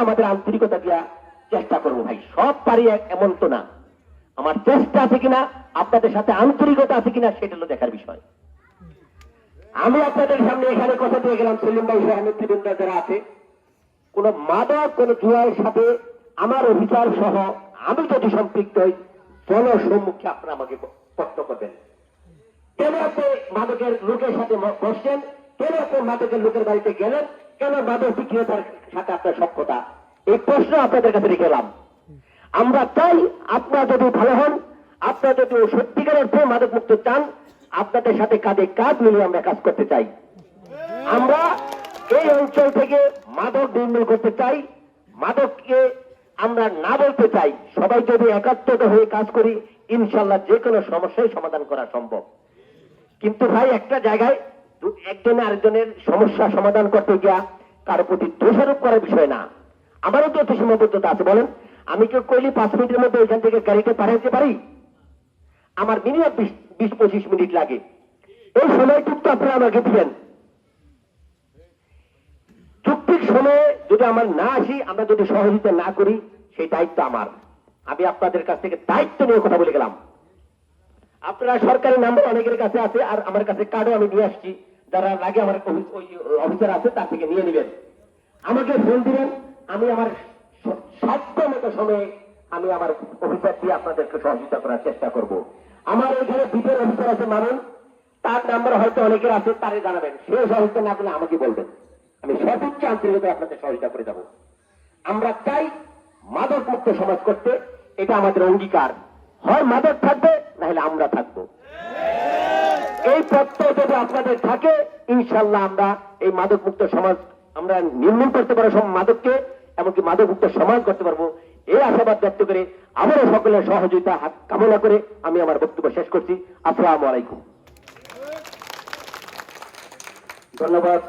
আমাদের আন্তরিকতা দিয়া চেষ্টা করবো ভাই, সব পারি এমন তো না। আমার চেষ্টা আছে কিনা, আপনাদের সাথে আন্তরিকতা আছে কিনা, সেটা হলো দেখার বিষয়। আমি আপনাদের সামনে এখানে কথা দিয়ে গেলাম, সেলিম ভাই সহ নেতৃবৃন্দ যারা আছে, কোন মাদক কোন জুয়ার সাথে আমার অফিসার সহ আমি যদি সম্পৃক্ত হই, জনসম্মুখে আপনারা আমাকে প্রশ্ন করবেন, কেন আপনি মাদকের লোকের সাথে বসছেন, কেন আপনি মাদকের লোকের বাড়িতে গেলেন, কেন মাদক বিক্রেতার সাথে আপনার সক্ষতা, এই প্রশ্ন আপনাদের কাছে রেখে গেলাম। আমরা চাই আপনারা যদি ভালো হন, আপনারা যদি সত্যিকার অর্থে মাদক মুক্ত চান, আপনাদের সাথে কাঁধে কাঁধ মিলিয়ে আমরা কাজ করতে চাই। আমরা এই অঞ্চল থেকে মাদক নির্মূল করতে চাই, মাদককে আমরা না বলতে চাই। সবাই যদি একাত্মতা হয়ে কাজ করি, ইনশাল্লাহ যে কোনো সমস্যাই সমাধান করা সম্ভব। কিন্তু ভাই একটা জায়গায় একজনে আরেকজনের সমস্যা সমাধান করতে গিয়া কারো প্রতি দোষারোপ করার বিষয় না। আমারও তো সীমাবদ্ধতা আছে। বলেন, আমি কেউ কইলি 5 মিনিটের মধ্যে এখান থেকে গাড়িতে পাঠাইতে পারি? আমার মিনিমাম 20-25 মিনিট লাগে। এই সময়টুকু তো আপনারা আমাকে দিবেন। চুক্তির সময়ে যদি আমার না আসি, আমরা যদি সহযোগিতা না করি, সেই দায়িত্ব আমার। আমি আপনাদের কাছ থেকে দায়িত্ব নিয়ে কথা বলে গেলাম। আপনারা সরকারি নাম্বার অনেকের কাছে আছে, আর আমার কাছে কার্ডও আমি নিয়ে আসছি। যারা লাগে আমার অফিসার আছে, তার থেকে নিয়ে নেবেন। আমাকে ফোন দিবেন, আমি আমার সাধ্য মতো সময়ে আমি আমার অফিসার দিয়ে আপনাদেরকে সহযোগিতা করার চেষ্টা করব। আমার এখানে দ্বীপের অফিসার আছে মানুন, তার নাম্বার হয়তো অনেকের আছে, তারে জানাবেন। সে সহযোগিতা না করলে আমাকে বলবেন, আমি সর্বোচ্চ আন্তরিকতা আপনাদের সহযোগিতা করে যাব। আমরা চাই মাদক মুক্ত সমাজ করতে, এটা আমাদের অঙ্গীকার। হয় মাদক থাকবে, না হলে আমরা থাকবো। এই প্রত্যয় যদি আপনাদের থাকে, ইনশাল্লাহ আমরা এই মাদক মুক্ত সমাজ আমরা নির্মূল করতে পারবো, সব মাদককে, এমনকি মাদক মুক্ত সমাজ করতে পারবো। এই আশাবাদ ব্যক্ত করে আবারও সকলের সহযোগিতা কামনা করে আমি আমার বক্তব্য শেষ করছি। আসসালামু আলাইকুম, ধন্যবাদ।